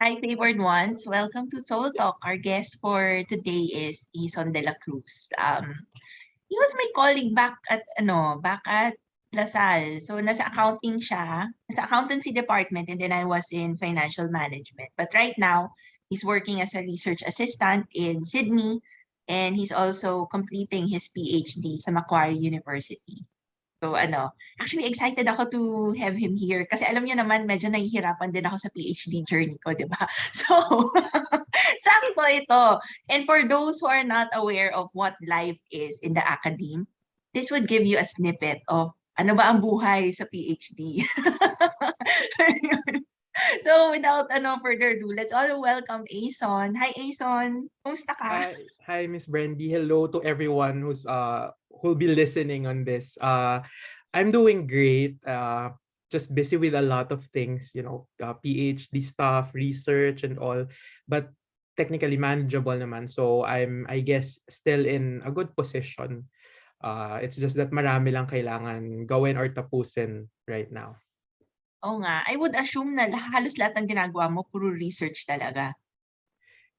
Hi, favored ones. Welcome to Soul Talk. Our guest for today is Aeson Dela Cruz. He was my colleague back at LaSalle. So nasa accounting siya, nasa accountancy department, and then I was in financial management. But right now, he's working as a research assistant in Sydney, and he's also completing his PhD sa Macquarie University. So actually excited ako to have him here kasi alam niyo naman medyo nahihirapan din ako sa PhD journey ko, 'di ba? So, sakto ito. And for those who are not aware of what life is in the academe, this would give you a snippet of ano ba ang buhay sa PhD. So, without further ado, let's all welcome Aeson. Hi, Aeson. Kumusta ka? Hi, Miss Brendy. Hello to everyone who'll be listening on this. I'm doing great. Just busy with a lot of things, PhD stuff, research, and all, but technically manageable naman. So I guess, still in a good position. It's just that marami lang kailangan gawin or tapusin right now. Oo nga. I would assume na halos lahat ng ginagawa mo puro research talaga.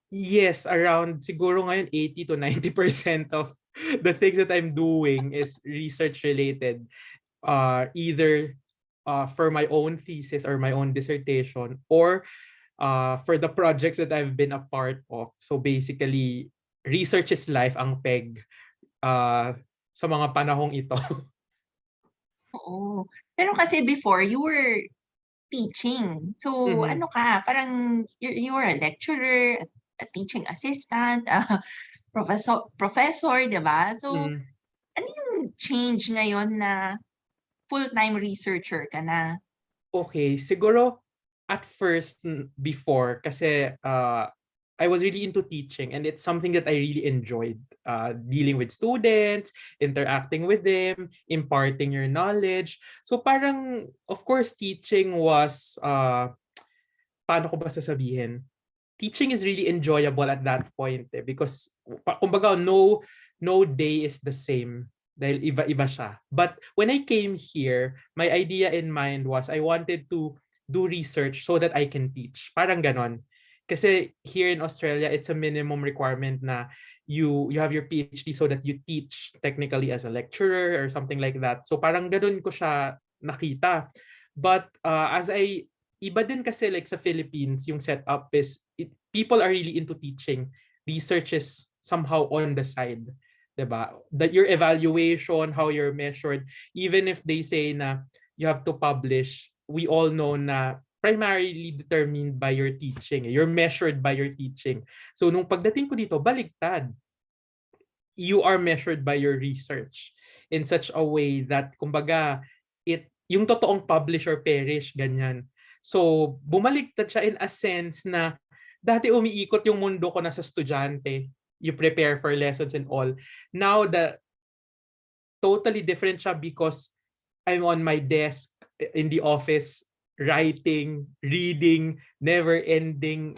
Yes, around siguro ngayon 80 to 90% of the things that I'm doing is research related. Either for my own thesis or my own dissertation, or for the projects that I've been a part of. So basically, research is life ang peg sa mga panahong ito. Oo. Pero kasi before, you were teaching. So, Mhm. ano ka, parang you were a lecturer, a teaching assistant, a professor, di ba? So, Mhm. ano yung change ngayon na full-time researcher ka na? Okay, siguro at first, before, kasi I was really into teaching, and it's something that I really enjoyed, dealing with students, interacting with them, imparting your knowledge. So parang, of course, teaching was, paano ko ba sasabihin? Teaching is really enjoyable at that point, because kumbaga no day is the same dahil iba-iba siya. But when I came here, my idea in mind was I wanted to do research so that I can teach. Parang ganon. Kasi here in Australia, it's a minimum requirement na you have your PhD so that you teach technically as a lecturer or something like that. So parang ganon ko siya nakita. But as I iba din kasi, like sa Philippines, yung setup is people are really into teaching. Research is somehow on the side. 'Di ba? That your evaluation, how you're measured, even if they say na you have to publish, we all know na primarily determined by your teaching. You're measured by your teaching. So nung pagdating ko dito, baligtad. You are measured by your research in such a way that, kumbaga, yung totoong publish or perish, ganyan. So, bumaliktad siya in a sense na dati umiikot yung mundo ko na sa estudyante. You prepare for lessons and all. Now, totally different siya because I'm on my desk in the office, writing, reading, never-ending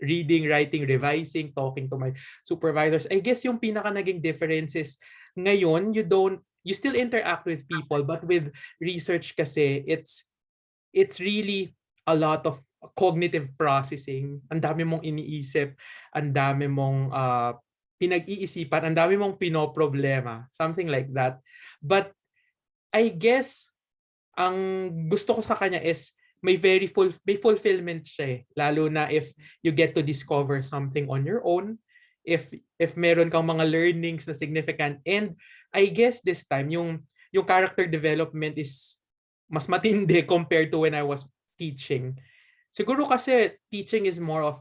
reading, writing, revising, talking to my supervisors. I guess yung pinaka naging difference is ngayon, you still interact with people, but with research kasi, it's really a lot of cognitive processing. Ang dami mong iniisip, ang dami mong pinag-iisipan, ang dami mong pinoproblema, something like that. But I guess ang gusto ko sa kanya is may fulfillment siya, lalo na if you get to discover something on your own, if meron kang mga learnings na significant. And I guess this time yung character development is mas matindi compared to when I was teaching. Siguro kasi teaching is more of,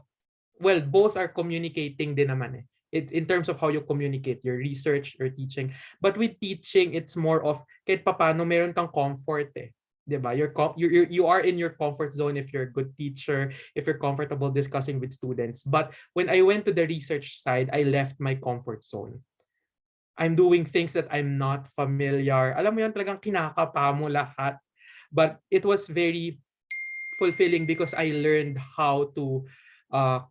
well, both are communicating din naman eh. In terms of how you communicate, your research, your teaching. But with teaching, it's more of kahit papaano meron kang comfort eh. 'Di ba? You are in your comfort zone if you're a good teacher, if you're comfortable discussing with students. But when I went to the research side, I left my comfort zone. I'm doing things that I'm not familiar. Alam mo yun, talagang kinakapa mo lahat. But it was very fulfilling because I learned how to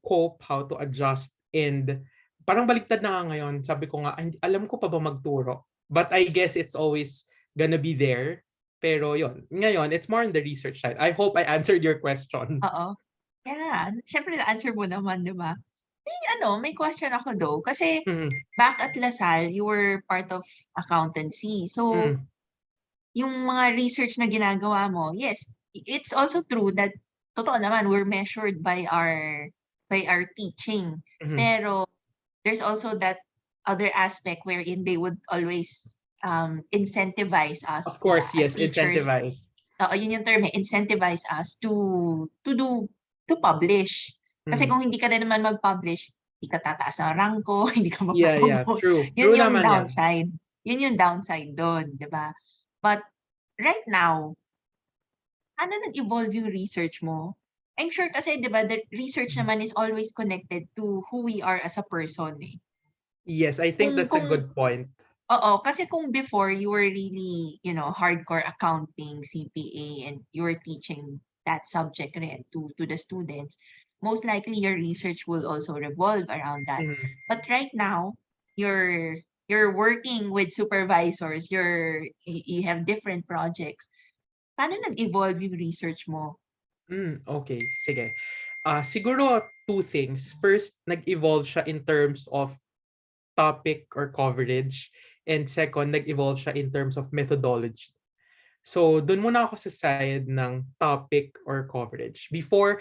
cope, how to adjust, and parang baliktad na nga ngayon. Sabi ko nga, alam ko pa ba magturo? But I guess it's always gonna be there. Pero yon, ngayon, it's more on the research side. I hope I answered your question. Oo. Yeah, siyempre na-answer mo naman, 'di ba? May question ako though, kasi Mhm, back at LaSalle, you were part of accountancy. So, mhm, yung mga research na ginagawa mo, yes, it's also true that totoo naman we're measured by our teaching. mhm. Pero there's also that other aspect wherein they would always incentivize us, Of 'di ba, course, as yes, teachers. incentivize. Oo, yun yung term, incentivize us to publish. Kasi Mhm. kung hindi ka na naman mag-publish, hindi ka tataas ng ranko, hindi ka Yeah, yeah, mapo-promote. true. Yun True yung naman 'yan. downside. Yun yung downside dun, 'di ba? But right now, ano nag-evolve yung research mo? I'm sure kasi 'di ba, the research Mhm. naman is always connected to who we are as a person, eh. Yes, I think Kung that's a kung good point. Oo, kasi kung before you were really, hardcore accounting, CPA, and you were teaching that subject rin to the students, most likely your research will also revolve around that. Mhm. But right now, you're working with supervisors, you have different projects. Paano nag-evolve yung research mo? Okay, sige. Siguro two things. First, nag-evolve siya in terms of topic or coverage, and second, nag-evolve siya in terms of methodology. So, dun muna ako sa side ng topic or coverage. Before,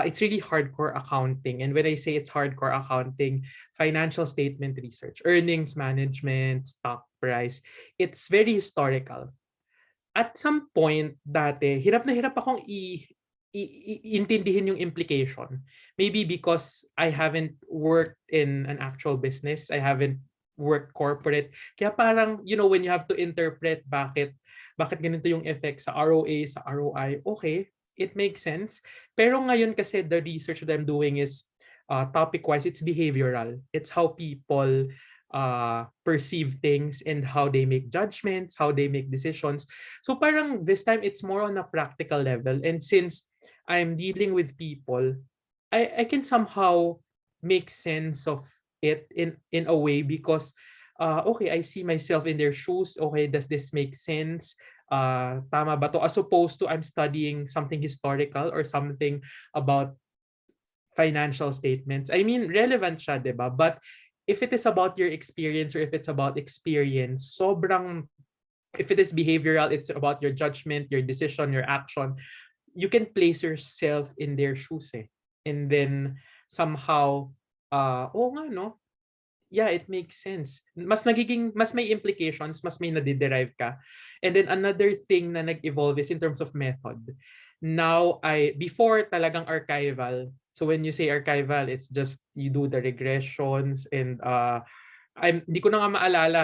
it's really hardcore accounting. And when I say it's hardcore accounting, financial statement research, earnings management, stock price, it's very historical. At some point dati, hirap na hirap akong intindihin yung implication. Maybe because I haven't worked in an actual business, I haven't worked corporate. Kaya parang, when you have to interpret bakit ganito yung effect sa ROA, sa ROI, okay, it makes sense. Pero ngayon kasi the research that I'm doing is topic-wise, it's behavioral. It's how people perceive things and how they make judgments, how they make decisions. So parang this time it's more on a practical level. And since I'm dealing with people, I can somehow make sense of it in a way because okay, I see myself in their shoes. Okay, does this make sense? Tama ba to? As opposed to I'm studying something historical or something about financial statements. I mean, relevant siya, 'di ba? But if it is about your experience or if it's about experience, sobrang if it is behavioral, it's about your judgment, your decision, your action. You can place yourself in their shoes eh. And then somehow, oo nga no, yeah, it makes sense. Mas may implications, mas may nade-derive ka. And then another thing na nag-evolve is in terms of method. Now, before talagang archival. So when you say archival, it's just you do the regressions and hindi ko na nga maalala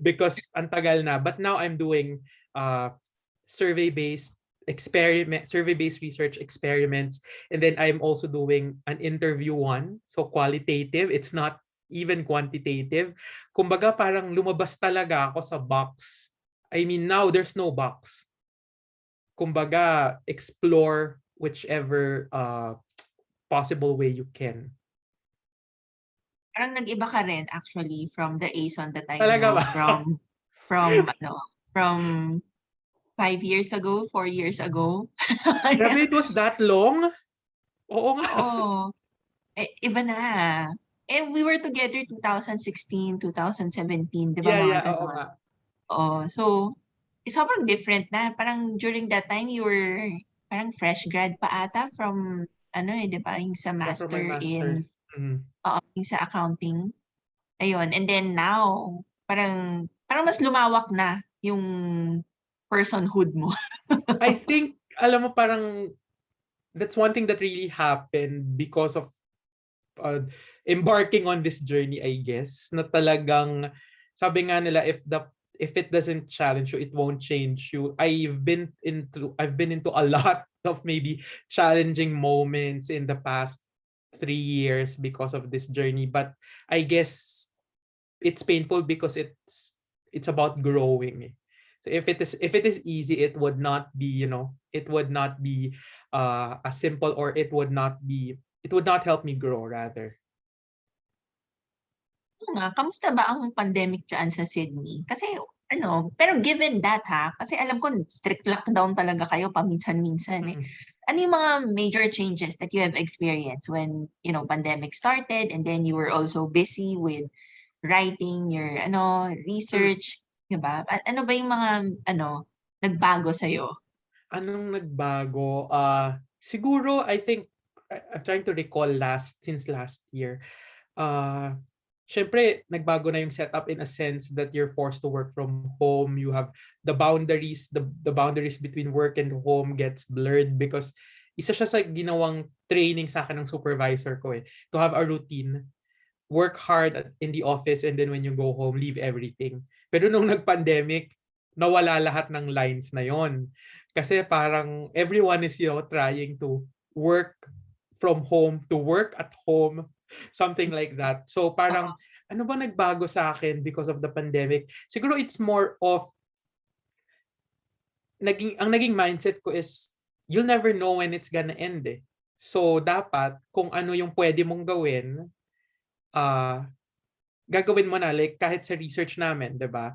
because ang tagal na. But now I'm doing uh, survey-based survey-based research experiments. And then I'm also doing an interview one. So qualitative. It's not even quantitative. Kumbaga parang lumabas talaga ako sa box. I mean, now there's no box. Kumbaga, explore whichever possible way you can. Parang nag-iba ka rin actually from the Aeson that I Talaga ba? know from 5 years ago, 4 years ago. Grabe, it was that long? Oo nga. Oo. Iba na. We were together 2016, 2017, 'di ba, Yeah, yeah, mga oo gano'n? nga. Oo. So, sobrang different na. Parang during that time, you were parang fresh grad pa ata from 'di ba, yung sa Yeah, for my master in master's. Mhm. yung sa accounting. Ayun, and then now, parang mas lumawak na yung personhood mo. I think, alam mo, parang that's one thing that really happened because of uh, embarking on this journey, I guess, na talagang, sabi nga nila, if it doesn't challenge you, it won't change you. I've been into a lot of maybe challenging moments in the past 3 years because of this journey. But I guess it's painful because it's about growing. Eh. So if it is easy, it would not be, it would not be as simple, or it would not help me grow rather. Oo nga, kamusta ba ang pandemic diyaan sa Sydney? Kasi pero given that kasi alam ko strict lockdown talaga kayo paminsan-minsan, eh. Mm. ano yung mga major changes that you have experienced when, pandemic started and then you were also busy with writing your, research, di ba? Ano ba yung mga, nagbago sa'yo? Anong nagbago? Siguro, I think, I'm trying to recall since last year. Syempre, nagbago na yung setup in a sense that you're forced to work from home. You have the boundaries between work and home gets blurred because isa siya sa ginawang training sa akin ng supervisor ko to have a routine. Work hard in the office and then when you go home, leave everything. Pero nung nag-pandemic, nawala lahat ng lines na yon. Kasi parang everyone is, trying to work from home to work at home, something like that. So Oo. parang, ano ba nagbago sa akin because of the pandemic? Siguro it's more of, ang naging mindset ko is, you'll never know when it's gonna end eh. So dapat, kung ano yung pwede mong gawin, gagawin mo na, like kahit sa research namin, 'di ba?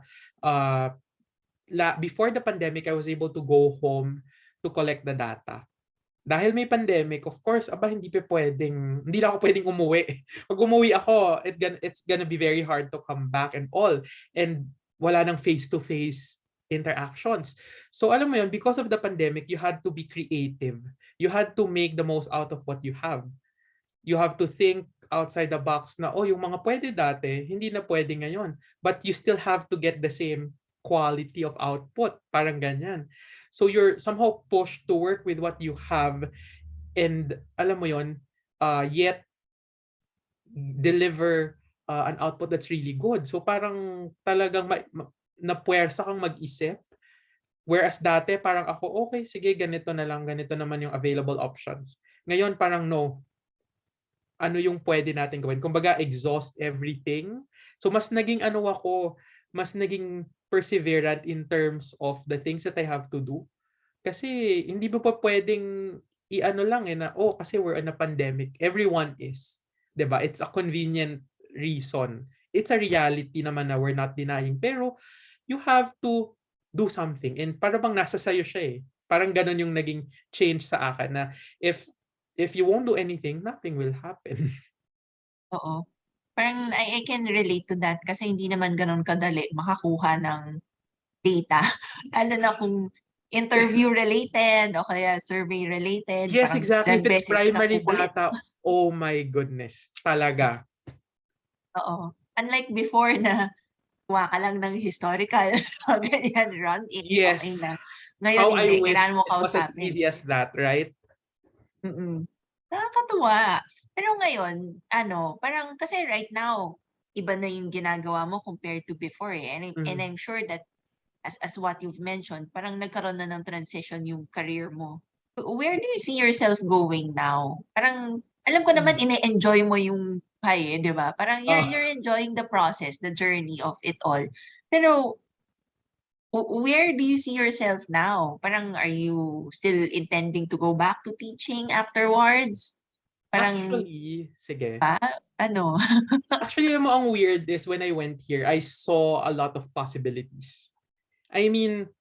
Before the pandemic, I was able to go home to collect the data. Dahil may pandemic, of course, hindi na ako pwedeng umuwi. Pag umuwi ako, it's gonna be very hard to come back and all. And wala nang face-to-face interactions. So alam mo yun, because of the pandemic, you had to be creative. You had to make the most out of what you have. You have to think outside the box na, yung mga pwede dati, hindi na pwede ngayon. But you still have to get the same quality of output. Parang ganyan. So you're somehow pushed to work with what you have and alam mo yon, yet deliver an output that's really good. So parang talagang napuwersa kang mag-isip. Whereas dati parang ako, okay, sige, ganito na lang, ganito naman yung available options. Ngayon parang no, ano yung pwede natin gawin. Kumbaga, exhaust everything. So, mas naging mas naging perseverant in terms of the things that I have to do. Kasi, hindi ba pa pwedeng i-ano lang na, kasi we're in a pandemic. Everyone is. 'Di ba? It's a convenient reason. It's a reality naman na we're not denying. Pero, you have to do something. And para bang nasa sayo siya eh. Parang ganun yung naging change sa akin na if you won't do anything, nothing will happen. Oo. Parang I can relate to that kasi hindi naman gano'n kadali makakuha ng data. Lalo na kung interview related o kaya survey related, Yes, parang exactly. ilang If it's beses ka primary kukulit. data, oh my goodness, talaga. Oo. Unlike before na kuha ka lang ng historical, ganyan, run it, okey Yes. na. Ngayon How I hindi, wish kailangan mo it was as kausapin. easy as that, right? Nakakatuwa. Pero ngayon, parang kasi right now, iba na yung ginagawa mo compared to before eh. And Mm. I'm sure that as what you've mentioned, parang nagkaroon na ng transition yung career mo. Where do you see yourself going now? Parang alam ko naman Mm. ine-enjoy mo yung buhay, 'di ba? Parang you're Ah, enjoying the process, the journey of it all. Pero where do you see yourself now? Parang are you still intending to go back to teaching afterwards? Parang actually, sige. pa ano? Actually, alam mo, ang weird is when I went here, I saw a lot of possibilities. I mean,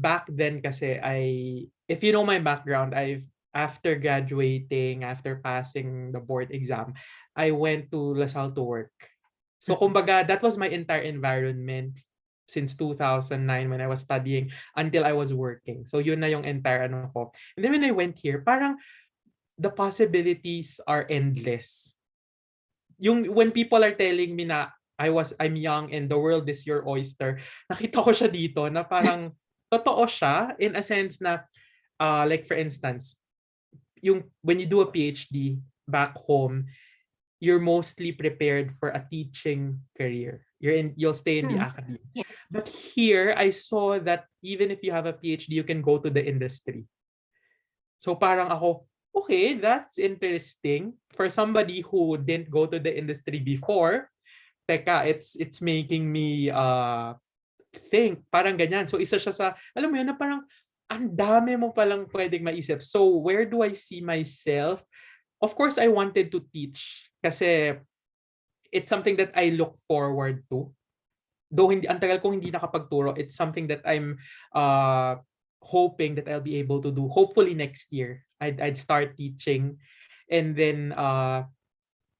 back then kasi if you know my background, after graduating, after passing the board exam, I went to LaSalle to work. So kumbaga, that was my entire environment since 2009 when I was studying until I was working. So yun na yung entire ano ko. And then when I went here, parang the possibilities are endless. When people are telling me na I'm young and the world is your oyster, nakita ko siya dito na parang totoo siya in a sense na like for instance, when you do a PhD back home, you're mostly prepared for a teaching career. You'll stay in the academy. Yes. But here I saw that even if you have a PhD, you can go to the industry. So parang ako, okay, that's interesting. For somebody who didn't go to the industry before, teka, it's making me think, parang ganyan. So isa siya sa, alam mo yun, na parang ang dami mo palang pwedeng maisip. So where do I see myself? Of course, I wanted to teach kasi it's something that I look forward to. Though ang tagal kong hindi nakapagturo, it's something that I'm uh, hoping that I'll be able to do. Hopefully next year, I'd start teaching, and then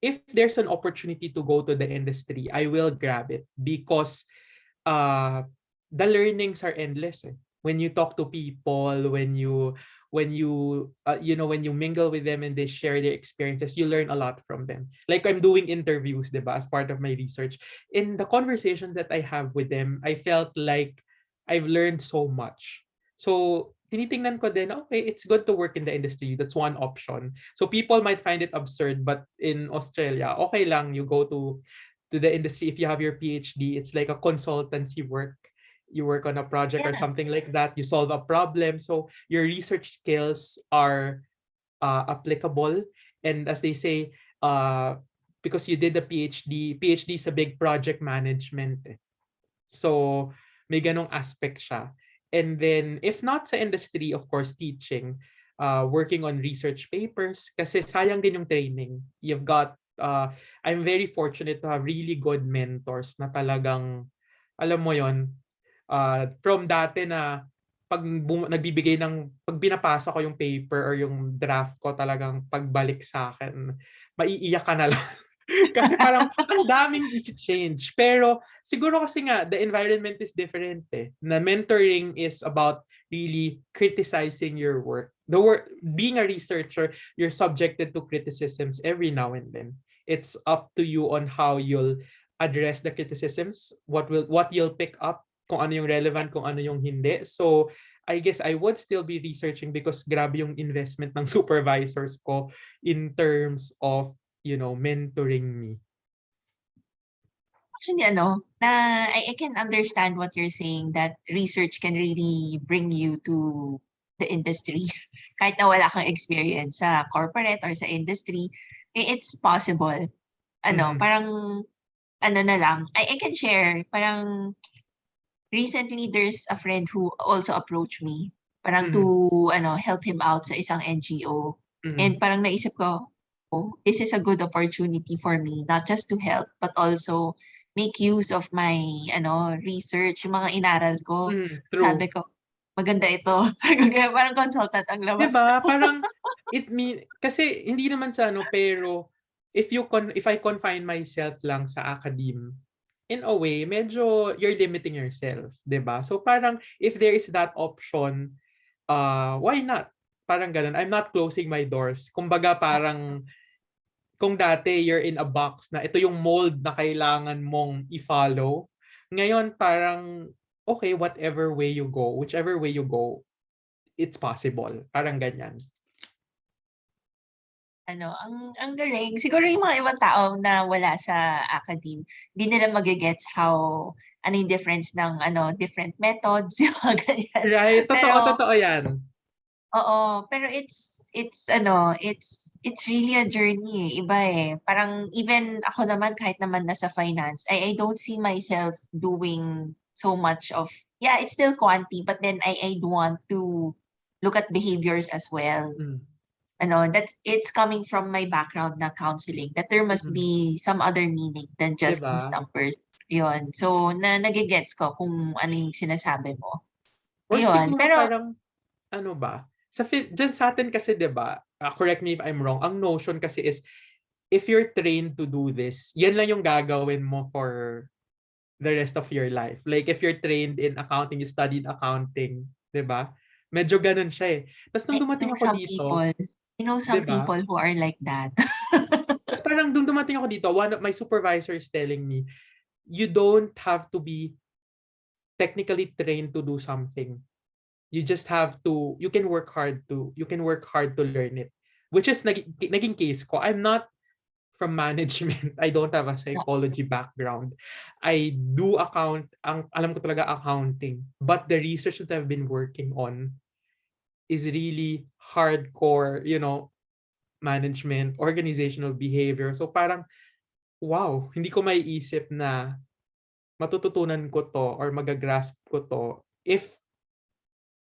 if there's an opportunity to go to the industry, I will grab it because uh the learnings are endless. When you talk to people, when you mingle with them and they share their experiences, you learn a lot from them. Like I'm doing interviews, diba, as part of my research. In the conversation that I have with them, I felt like I've learned so much. So tinitingnan ko din, okay, it's good to work in the industry. That's one option. So people might find it absurd, but in Australia, okay lang, you go to the industry. If you have your PhD, it's like a consultancy work. You work on a project or Yeah. something like that. You solve a problem. So your research skills are applicable. And as they say, because you did the PhD is a big project management. So may ganong aspect siya. And then if not sa industry, of course, teaching, working on research papers, kasi sayang din yung training. You've got, I'm very fortunate to have really good mentors na talagang, alam mo yon, from dati na nagbibigay ng, pag binapasa ko yung paper or yung draft ko, talagang pagbalik sa akin, maiiyak ka na lang. Kasi parang ang daming i-change. Pero siguro kasi nga, the environment is different eh. Na mentoring is about really criticizing your work. The work, being a researcher, you're subjected to criticisms every now and then. It's up to you on how you'll address the criticisms, what you'll pick up, kung ano yung relevant, kung ano yung hindi. So, I guess I would still be researching because grabe yung investment ng supervisors ko in terms of, mentoring me. Actually, I can understand what you're saying, that research can really bring you to the industry. Kahit na wala kang experience sa corporate or sa industry, it's possible. Mhm. Parang, na lang, I can share, parang, recently there's a friend who also approached me, parang Mhm. to, help him out sa isang NGO. And Mhm. parang naisip ko, oh, this is a good opportunity for me, not just to help, but also make use of my, research, yung mga inaral ko. Sabi True. ko, maganda ito. Kaya parang consultant ang 'Di labas ba? ko. Parang kasi hindi naman sa pero if I confine myself lang sa academe, in a way, medyo you're limiting yourself, 'di ba? So parang if there is that option, why not? Parang ganun. I'm not closing my doors. Kumbaga parang kung dati you're in a box na ito yung mold na kailangan mong i-follow, ngayon parang okay, whatever way you go, whichever way you go, it's possible. Parang ganyan. Ang galing. Siguro yung mga ibang tao na wala sa academe, hindi nila magigets how, ano yung difference ng, different methods, yung mga ganyan. Right? Totoo, Pero, totoo yan. oo, pero it's really a journey eh. Iba eh. Parang even ako naman, kahit naman nasa finance, I don't see myself doing so much of, yeah, it's still quantity, but then I want to look at behaviors as well. Mm. That's it's coming from my background na counseling, that there must Mm. be some other meaning than 'Di just these ba? numbers. Yun. So, nagigets ko kung ano yung sinasabi mo. Or Ayun. siguro Pero, parang, ano ba, dyan sa atin kasi, 'di ba, correct me if I'm wrong, ang notion kasi is, if you're trained to do this, yan lang yung gagawin mo for the rest of your life. Like, if you're trained in accounting, you studied accounting, 'di ba? Medyo ganun siya eh. Tapos nung I dumating know ako some dito, people. I know 'di some ba? people who are like that. Tapos parang nung dumating ako dito, one of my supervisors telling me, you don't have to be technically trained to do something. You just have to, you can work hard to learn it. Which is naging case ko. I'm not from management. I don't have a psychology background. I do alam ko talaga accounting. But the research that I've been working on is really hardcore, management, organizational behavior. So parang, wow, hindi ko maiisip na matututunan ko to or magagrasp ko to if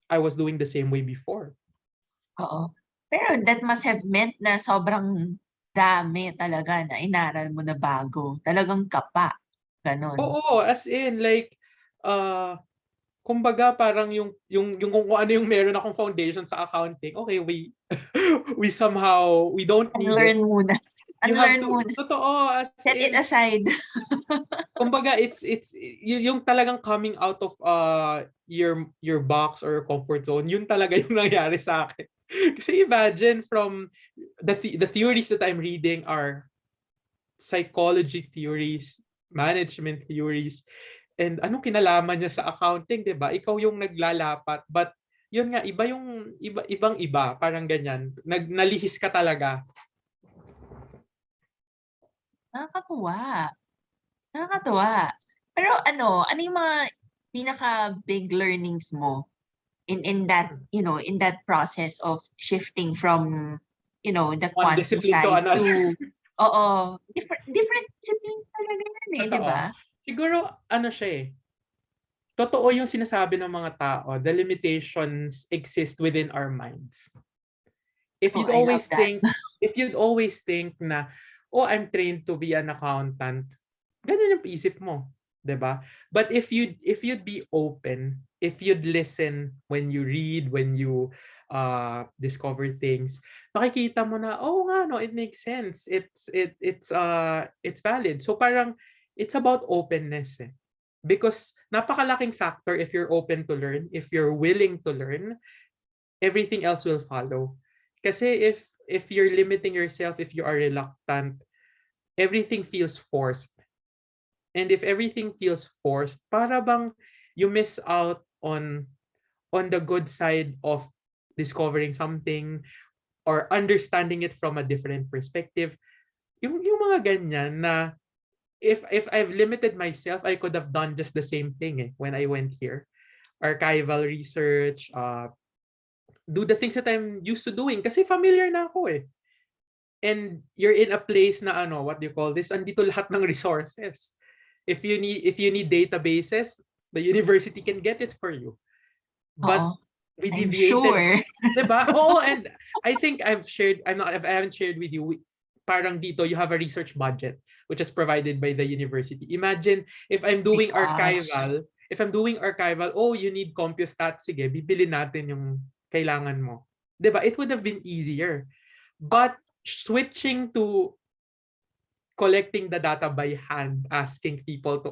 I was doing the same way before. Oo. Pero that must have meant na sobrang dami talaga na inaral mo na bago. Talagang kapa. Ganon. Oo, as in like, uh, kumbaga parang yung kung ano yung meron akong foundation sa accounting, okay, we somehow we don't need it. Unlearn muna. You have Unlearn to, muna. totoo, as Set it in, aside. kumbaga it's yung talagang coming out of your box or comfort zone, yun talaga yung nangyari sa akin. Kasi imagine from the theories that I'm reading are psychology theories, management theories, and anong kinalaman niya sa accounting, 'di ba? Ikaw yung naglalapat, but yun nga, ibang-iba, parang ganyan. Nalihis ka talaga. Nakakatuwa. Nakakatuwa. Pero ano yung mga pinaka big learnings mo in that, in that process of shifting from, the One quantity discipline to side another. to, different disciplines talaga yan eh, di Totoo. ba? Siguro, ano siya eh, totoo yung sinasabi ng mga tao, the limitations exist within our minds. If Oh, you'd I love always that. think, if you'd always think na, oh, I'm trained to be an accountant, ganun yung isip mo, 'di ba? But if you'd be open, if you'd listen when you read, when you discover things, makikita mo na, oh nga no, it makes sense. It's valid. So parang it's about openness eh. Because napakalaking factor if you're open to learn, if you're willing to learn, everything else will follow. Kasi if you're limiting yourself, if you are reluctant, everything feels forced. And if everything feels forced, para bang you miss out on the good side of discovering something or understanding it from a different perspective. Yung mga ganyan na if I've limited myself, I could have done just the same thing eh, when I went here. Archival research, do the things that I'm used to doing kasi familiar na ako eh. And you're in a place na ano, what do you call this? Andito lahat ng resources. If you need databases, the university can get it for you. But Oo, we I'm deviated, sure. 'di ba? Oo, and I think I haven't shared with you, parang dito you have a research budget which is provided by the university. Imagine if I'm My doing gosh. archival, oh, you need CompuStat, sige, bibili natin yung kailangan mo. 'Di ba? It would have been easier. But switching to collecting the data by hand, asking people to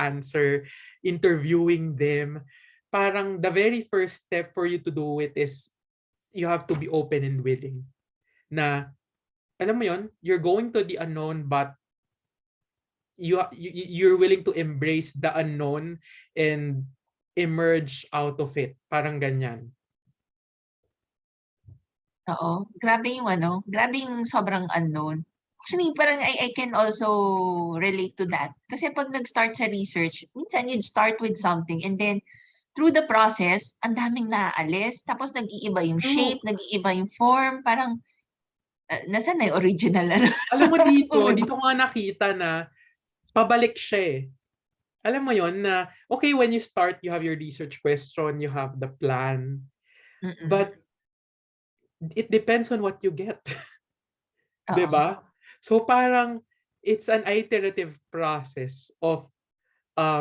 answer, interviewing them, parang the very first step for you to do it is you have to be open and willing. Na, alam mo yon, you're going to the unknown, but you're willing to embrace the unknown and emerge out of it. Parang ganyan. Oo, grabe yung sobrang unknown. Actually, parang I can also relate to that. Kasi pag nag-start sa research, minsan you'd start with something and then through the process, ang daming naaalis, tapos nag-iiba yung True. shape, nag-iiba yung form, parang nasaan na yung original ano? Alam mo dito, Umiba. dito ko nga nakita na pabalik siya eh. Alam mo yon na, okay, when you start, you have your research question, you have the plan, Mm-mm. but it depends on what you get. Oo. 'Di ba? So parang it's an iterative process of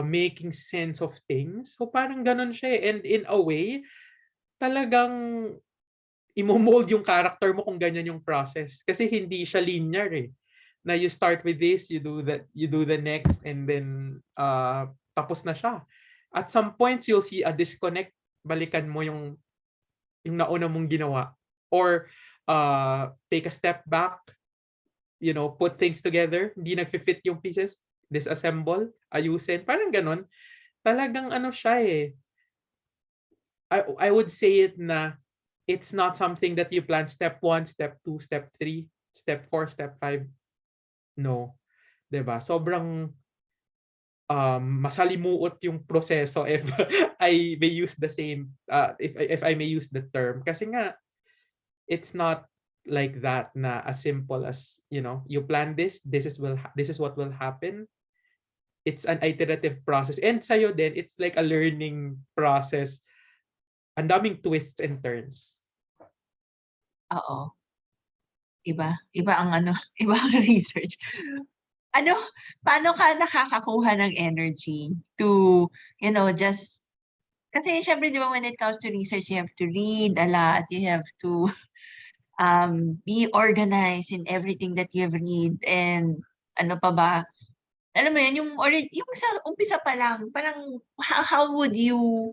making sense of things. So parang ganun siya eh. And in a way, talagang imo-mold yung character mo kung ganyan yung process. Kasi hindi siya linear eh. Na you start with this, you do that, you do the next, and then tapos na siya. At some points, you'll see a disconnect. Balikan mo yung nauna mong ginawa. Or take a step back, put things together, hindi nagfi-fit yung pieces, disassemble, ayusin, parang ganun. Talagang ano siya eh. I would say it na it's not something that you plan step 1, step 2, step 3, step 4, step 5. No. 'Di ba? Sobrang masalimuot yung proseso if I may use the same if I may use the term kasi nga it's not like that na as simple as you plan this is what will happen. It's an iterative process and sa'yo din it's like a learning process. Ang daming twists and turns. Oo. Iba ang iba ang research. Paano ka nakakakuha ng energy to, just Kasi syempre, di ba, when it comes to research, you have to read a lot. You have to be organized in everything that you read. And ano pa ba? Alam mo yun, yung sa umpisa pa lang, parang how would you,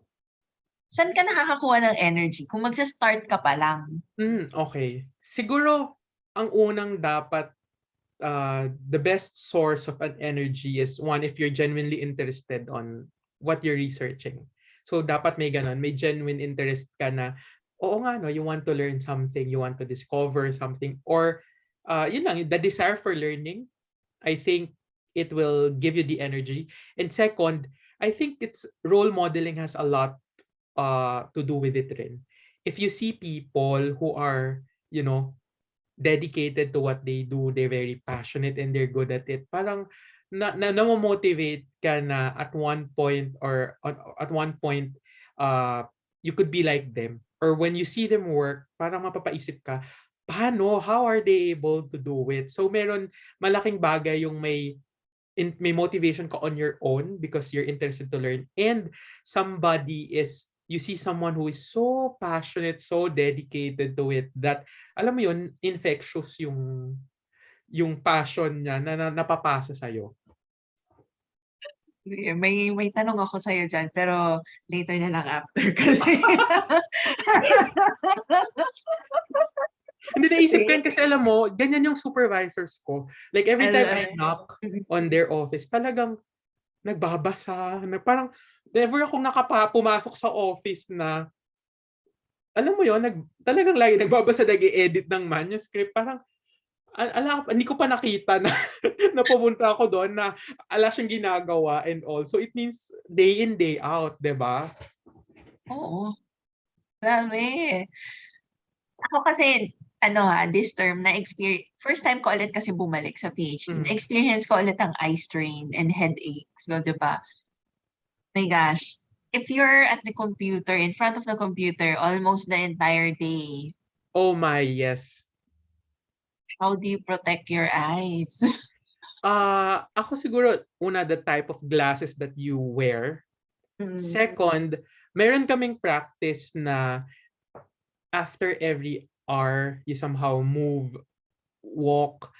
saan ka nakakakuha ng energy kung magsa-start ka pa lang? Okay. Siguro, ang unang dapat, the best source of an energy is one, if you're genuinely interested on what you're researching. So, dapat may ganon, may genuine interest ka na, oo nga, no, you want to learn something, you want to discover something, or, yun lang, the desire for learning, I think it will give you the energy. And second, I think it's role modeling has a lot to do with it rin. If you see people who are, you know, dedicated to what they do, they're very passionate and they're good at it, parang na-motivate ka na at one point, or at one point, you could be like them. Or when you see them work, parang mapapaisip ka, paano? How are they able to do it? So meron, malaking bagay yung may motivation ka on your own because you're interested to learn, and somebody is, you see someone who is so passionate, so dedicated to it, that alam mo yun, infectious yung passion niya na napapasa sa iyo. May tanong ako sa'yo dyan, pero later na lang after kasi. Hindi, naisip ko yun kasi alam mo, ganyan yung supervisors ko. Like every time I knock on their office, talagang nagbabasa, parang never akong pumasok sa office na, alam mo yun, talagang lagi nagbabasa, nag-edit ng manuscript. Parang, hindi ko pa nakita na napupunta ako doon na ala siyang ginagawa and all. So it means day in, day out, di ba? Oo. Grabe. Ako kasi, this term, first time ko ulit kasi bumalik sa PhD. Na-experience ko ulit ang eye strain and headaches. So, di ba? My gosh. If you're at the computer, in front of the computer, almost the entire day, Oh my, yes. how do you protect your eyes? Ako siguro, una, the type of glasses that you wear. Second, meron kaming practice na after every hour, you somehow move, walk,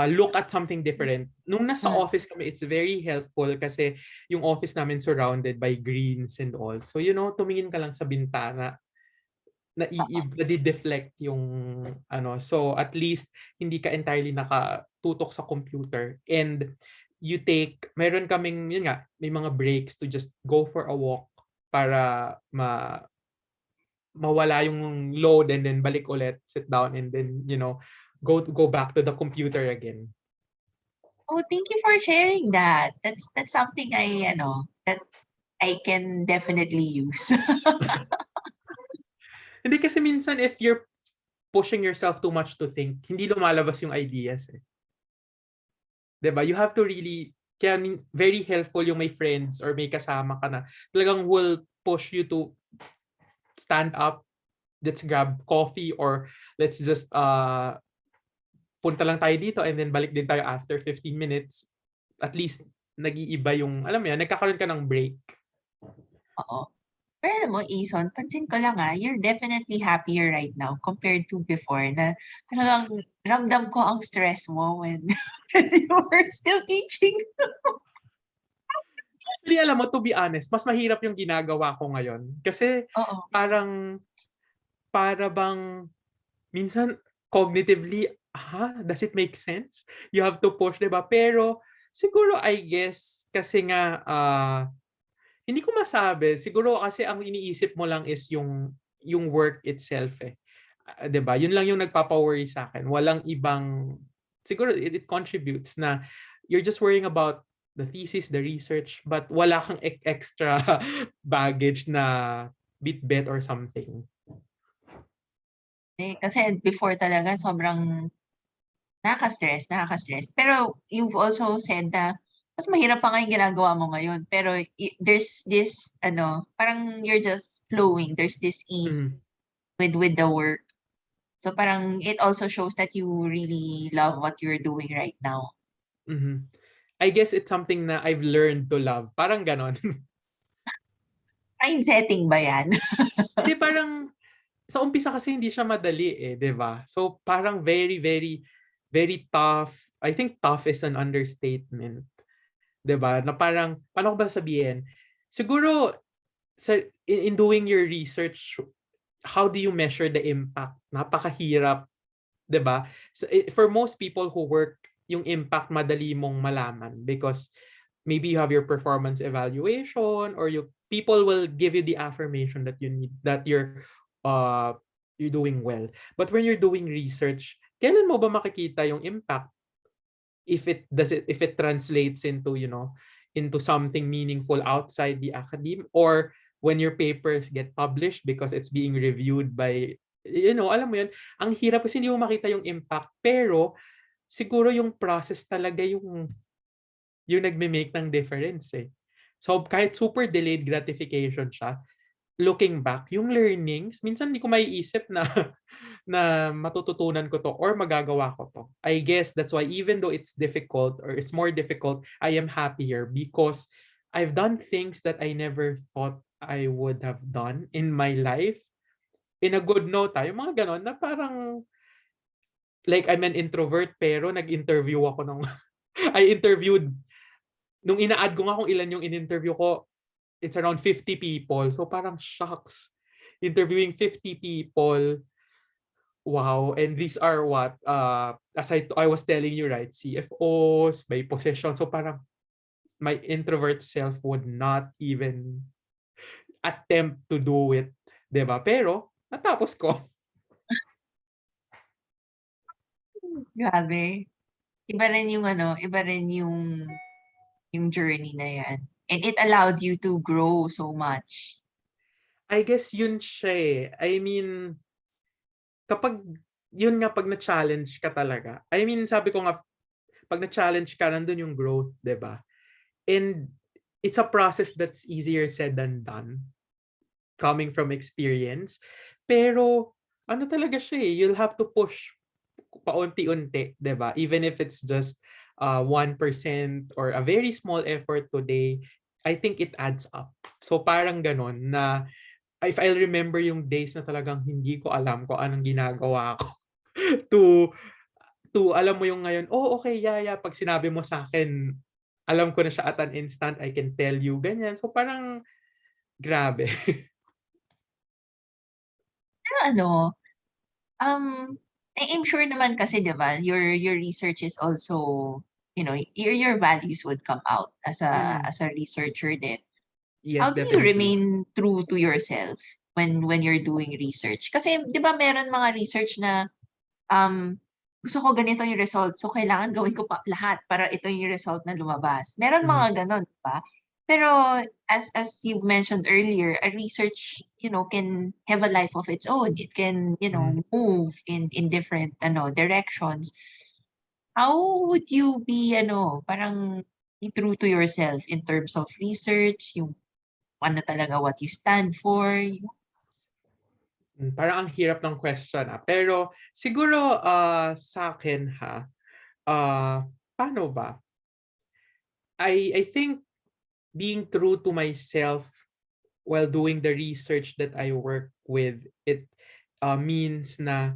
look at something different. Nung nasa office kami, it's very helpful kasi yung office namin surrounded by greens and all. So, tumingin ka lang sa bintana, nadi-deflect yung so at least hindi ka entirely nakatutok sa computer, and meron kaming, yun nga, may mga breaks to just go for a walk para mawala yung load, and then balik ulit, sit down, and then go back to the computer again. Oh, thank you for sharing that. That's something that I can definitely use. Hindi, kasi minsan if you're pushing yourself too much to think, hindi lumalabas yung ideas eh. 'Di ba? You have to really, kaya very helpful yung may friends or may kasama ka na talagang will push you to stand up, let's grab coffee, or let's just punta lang tayo dito and then balik din tayo after 15 minutes. At least nag-iiba yung, alam mo yan, nagkakaroon ka ng break. Oo. Pero alam mo, Aeson, pansin ko lang you're definitely happier right now compared to before, na talagang ramdam ko ang stress mo when you were still teaching. Actually, alam mo, to be honest, mas mahirap yung ginagawa ko ngayon. Kasi Oo. para bang minsan cognitively, does it make sense? You have to push, 'di ba? Pero siguro, I guess, kasi nga hindi ko masabi. Siguro kasi ang iniisip mo lang is yung work itself eh. 'Di ba? Yun lang yung nagpapa-worry sa akin. Walang ibang, siguro it contributes na you're just worrying about the thesis, the research, but wala kang extra baggage na bit or something. Kasi before talaga sobrang nakaka-stress. Pero you've also said na mas mahirap pa nga yung ginagawa mo ngayon. Pero there's this, parang you're just flowing. There's this ease with the work. So parang it also shows that you really love what you're doing right now. I guess it's something na I've learned to love. Parang ganon. Mind setting ba yan? Hindi, parang sa umpisa kasi hindi siya madali eh, 'di ba? So parang very very very tough. I think tough is an understatement, 'di ba? Na parang paano ko ba sabihin? Siguro sa in doing your research, how do you measure the impact? Napakahirap, 'di ba? So, for most people who work, yung impact madali mong malaman because maybe you have your performance evaluation or you people will give you the affirmation that you need, that uh you're doing well. But when you're doing research, kailan mo ba makikita yung impact? If it translates into, into something meaningful outside the academe, or when your papers get published because it's being reviewed by, alam mo yun, ang hirap kasi hindi mo makita yung impact, pero siguro yung process talaga yung nagme-make ng difference eh. So kahit super delayed gratification siya, looking back, yung learnings, minsan hindi ko maiisip na na matututunan ko to or magagawa ko to. I guess that's why even though it's difficult or it's more difficult, I am happier because I've done things that I never thought I would have done in my life. In a good note, yung mga ganon na parang like I'm an introvert pero nag-interview ako ng I interviewed nung ina-add ko nga kung ilan yung in-interview ko, it's around 50 people. So parang shocks. Interviewing 50 people. Wow. And these are what, as I was telling you, right? CFOs, may position. So parang my introvert self would not even attempt to do it. 'Di ba? Pero, natapos ko. Grabe. Iba rin yung iba rin yung journey na yan. And it allowed you to grow so much. I guess yun siya eh. I mean, kapag, yun nga pag na-challenge ka talaga. I mean, sabi ko nga, pag na-challenge ka, nandun yung growth, 'di ba? And it's a process that's easier said than done, coming from experience. Pero ano talaga siya eh, you'll have to push paunti-unti, 'di ba? Even if it's just 1% or a very small effort today, I think it adds up. So parang ganon na if I'll remember yung days na talagang hindi ko alam kung anong ginagawa ko to alam mo yung ngayon, oh okay, yeah, pag sinabi mo sa akin, alam ko na siya at an instant, I can tell you, ganyan. So parang grabe. Pero um, I'm sure naman kasi, di ba, your research is also, your values would come out as a Mm. as a researcher din. Yes, How do you definitely. remain true to yourself when you're doing research? Kasi 'di ba meron mga research na gusto ko ganito yung result, so kailangan gawin ko pa lahat para ito yung result na lumabas. Meron Mhm. mga gano'n, 'di ba? Pero as you've mentioned earlier, a research, can have a life of its own. It can, Mhm. move in different directions. How would you be parang be true to yourself in terms of research, yung ano talaga what you stand for? Parang ang hirap ng question, pero siguro, sa akin ah, paano ba? I think being true to myself while doing the research that I work with, it means na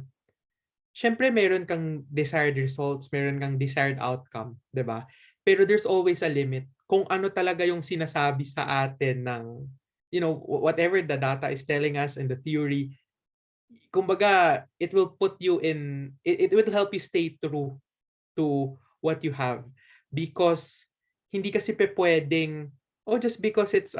siyempre meron kang desired results, meron kang desired outcome, 'di ba? Pero there's always a limit kung ano talaga yung sinasabi sa atin ng, whatever the data is telling us in the theory. Kumbaga, it will put you in, it will help you stay true to what you have, because hindi kasi pwedeng, oh, just because it's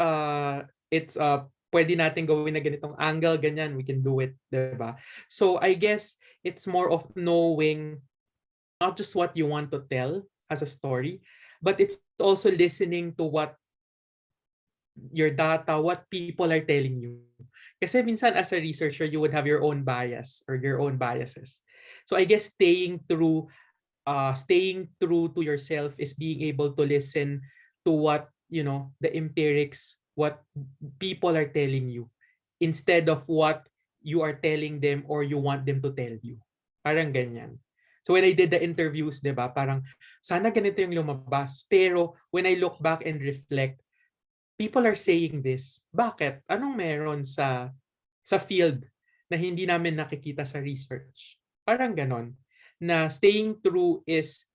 pwede natin gawin na ganitong angle, ganyan, we can do it, 'di ba? So I guess it's more of knowing not just what you want to tell as a story, but it's also listening to what your data, what people are telling you. Kasi minsan as a researcher, you would have your own bias or your own biases. So I guess staying true to yourself is being able to listen to what, the empirics, what people are telling you, instead of what you are telling them or you want them to tell you. Parang ganyan. So when I did the interviews, 'di ba, parang sana ganito yung lumabas. Pero when I look back and reflect, people are saying this. Bakit? Anong meron sa field na hindi namin nakikita sa research? Parang ganon. Na staying true is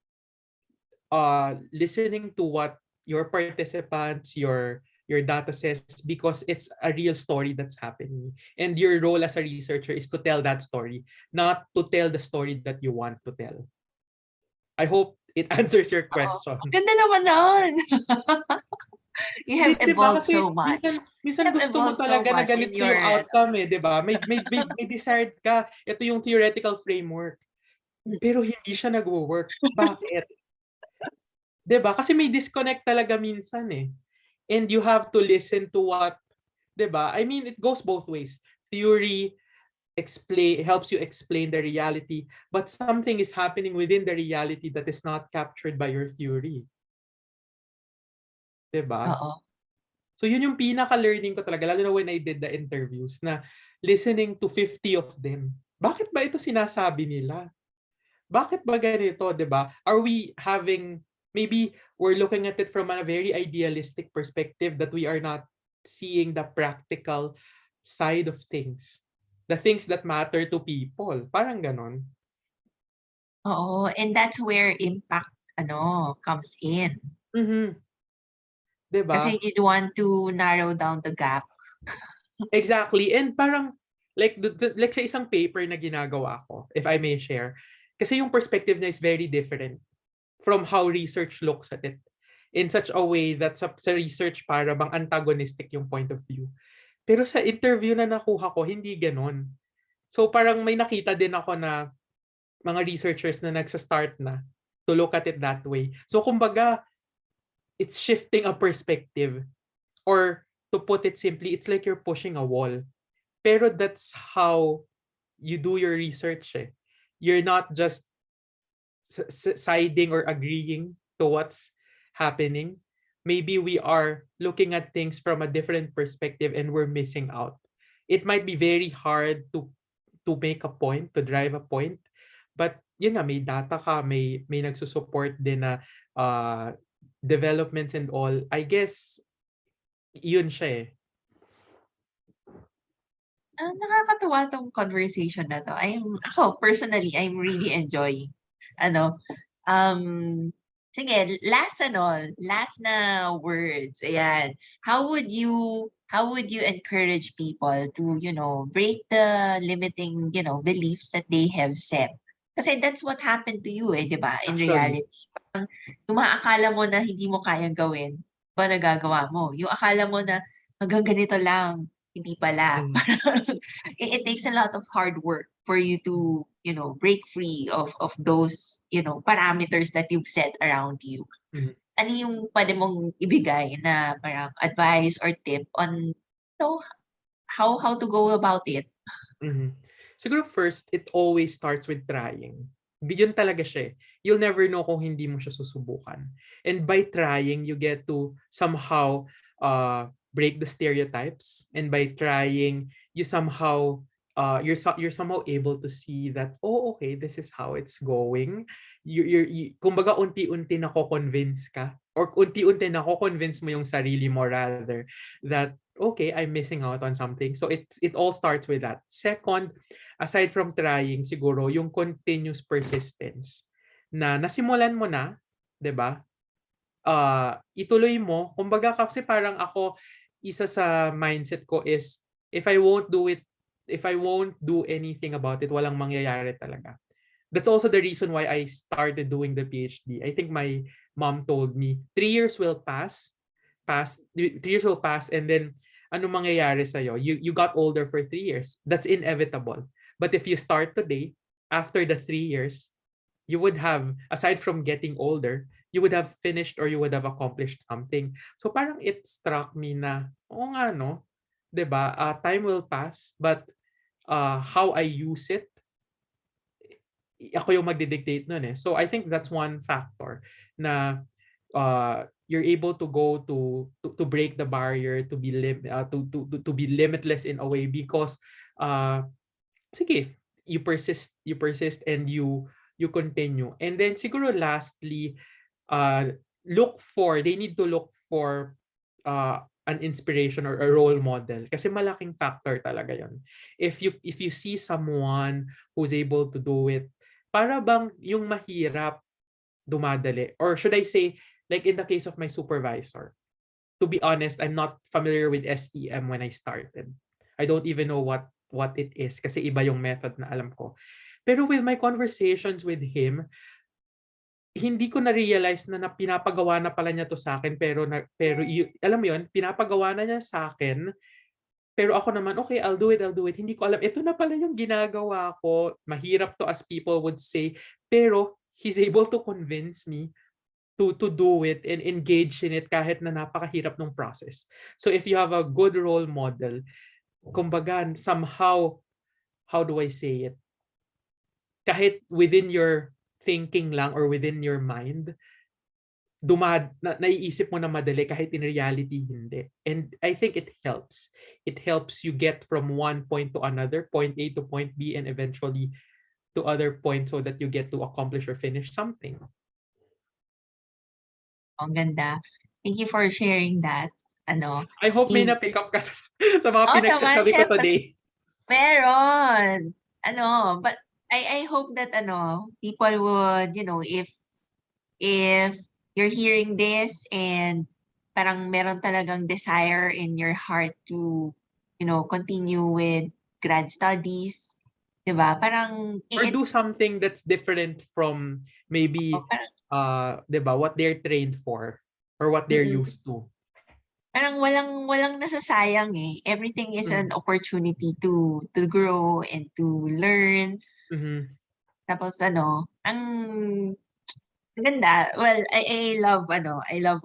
listening to what your participants, your data says, because it's a real story that's happening. And your role as a researcher is to tell that story, not to tell the story that you want to tell. I hope it answers your Oo. question. Ganda naman nun. You have Di ba? evolved Kasi so much. You minsan have gusto mo evolved so talaga na much in ganito yung your outcome di ba? May desired ka. Ito yung theoretical framework. Pero hindi siya nagwo-work. Bakit? Di ba? Kasi may disconnect talaga minsan And you have to listen to what, di ba? I mean, it goes both ways. Theory helps you explain the reality, but something is happening within the reality that is not captured by your theory. Di ba? Oo. So yun yung pinaka-learning ko talaga, lalo na when I did the interviews, na listening to 50 of them. Bakit ba ito sinasabi nila? Bakit ba ganito, di ba? Are we having, maybe we're looking at it from a very idealistic perspective that we are not seeing the practical side of things. The things that matter to people. Parang ganon. Oo, and that's where impact comes in. Mm-hmm. Di ba? Kasi you want to narrow down the gap. Exactly. And parang, like sa isang paper na ginagawa ko, if I may share, kasi yung perspective niya is very different from how research looks at it. In such a way that sa research para bang antagonistic yung point of view. Pero sa interview na nakuha ko, hindi ganon. So parang may nakita din ako na mga researchers na nagsa-start na to look at it that way. So kumbaga, it's shifting a perspective. Or to put it simply, it's like you're pushing a wall. Pero that's how you do your research. You're not just siding or agreeing to what's happening. Maybe we are looking at things from a different perspective and we're missing out. It might be very hard to make a point, to drive a point, but yun nga, may data ka, may nagsusupport din na developments and all. I guess yun siya Nakakatuwa tong conversation na to. Ako, personally, I'm really enjoying. Ano, sige, last na words. Ayan. How would you encourage people to, break the limiting, beliefs that they have set? Kasi that's what happened to you, di ba? In actually. reality. Yung maakala mo na hindi mo kayang gawin, ba nagagawa mo? Yung akala mo na hanggang ganito lang, hindi pala. Mm, It takes a lot of hard work for you to, break free of those, parameters that you've set around you. mm, Ano yung pwede mong ibigay na parang advice or tip on, how to go about it? mhm. Siguro first, it always starts with trying. Yun talaga siya. You'll never know kung hindi mo siya susubukan. And by trying, you get to somehow break the stereotypes. And by trying, you somehow you're somehow able to see that, oh, okay, this is how it's going. Kumbaga unti-unti nako-convince ka or unti-unti nako-convince mo yung sarili mo rather that okay, I'm missing out on something. So it all starts with that. Second, aside from trying, siguro yung continuous persistence na nasimulan mo na, 'di ba? Ituloy mo. Kumbaga kasi parang ako, isa sa mindset ko is if I won't do it, if I won't do anything about it, walang mangyayari talaga. That's also the reason why I started doing the PhD. I think my mom told me 3 years will pass 3 years will pass, and then ano mangyayari sa'yo? You got older for 3 years. That's inevitable. But if you start today, after the 3 years, you would have, aside from getting older, you would have finished or you would have accomplished something. So parang it struck me na, oo nga no, 'di ba? Time will pass, but how I use it, ako yung magdidictate nun So I think that's one factor na you're able to go to break the barrier, to be to be limitless in a way because sige, you persist and you continue. And then siguro lastly, they need to look for an inspiration or a role model kasi malaking factor talaga yon. If you see someone who's able to do it, para bang yung mahirap dumadali, or should I say, like in the case of my supervisor, to be honest, I'm not familiar with SEM when I started. I don't even know what it is kasi iba yung method na alam ko. Pero with my conversations with him, hindi ko na-realize na pinapagawa na pala niya to sa akin, alam mo yun, pinapagawa na niya sa akin, pero ako naman, okay, I'll do it. Hindi ko alam, ito na pala yung ginagawa ko. Mahirap to as people would say, pero he's able to convince me to do it and engage in it kahit na napakahirap ng process. So if you have a good role model, kumbaga, somehow, how do I say it? Kahit within your thinking lang or within your mind, naiisip mo na madali kahit in reality hindi. And I think it helps. It helps you get from one point to another, point A to point B, and eventually to other points so that you get to accomplish or finish something. Ang ganda. Thank you for sharing that. I hope may na-pick up ka sa mga pinagsasabi ko syempre, today. meron. But I hope that people would, if you're hearing this and parang meron talagang desire in your heart to, continue with grad studies, 'di ba? Parang Or do something that's different from maybe 'di ba, what they're trained for or what they're used to. Parang walang nasasayang eh. Everything is an opportunity to grow and to learn. Tapos ang ganda. Well, I love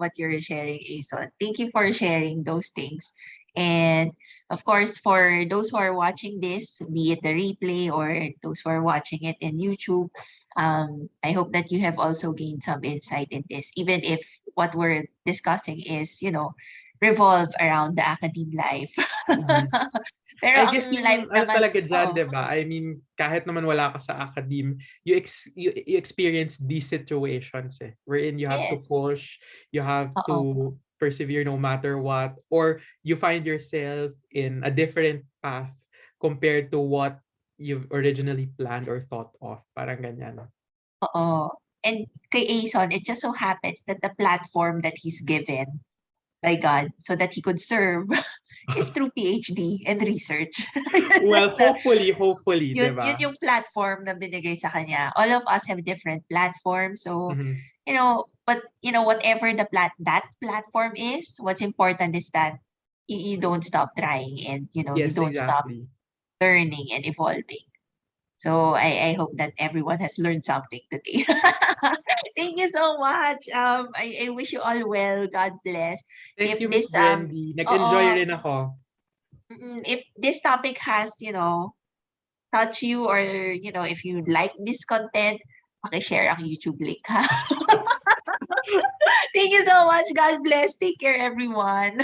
what you're sharing, Aeson. Thank you for sharing those things. And of course, for those who are watching this, be it the replay or those who are watching it in YouTube, I hope that you have also gained some insight in this, even if what we're discussing is, revolve around the academe life. Pero I ang guess yung life naman, talaga dyan, diba? I mean, kahit naman wala ka sa academe, you experience these situations eh, wherein you have to push, you have to persevere no matter what, or you find yourself in a different path compared to what you've originally planned or thought of. Parang ganyan. Oo. And kay Aeson, it just so happens that the platform that he's given by God so that he could serve is through PhD and research. Well, hopefully, Yun diba? yung platform na binigay sa kanya. All of us have different platforms. So, whatever that platform is, what's important is that you don't stop trying and, you Yes, don't stop exactly. learning and evolving. So I hope that everyone has learned something today. Thank you so much. I wish you all well. God bless. Thank you, Miss This Brendy. Nag-enjoy rin ako. if this topic has, touch you, or if you like this content, paki-share ang YouTube link ha. Thank you so much. God bless. Take care everyone.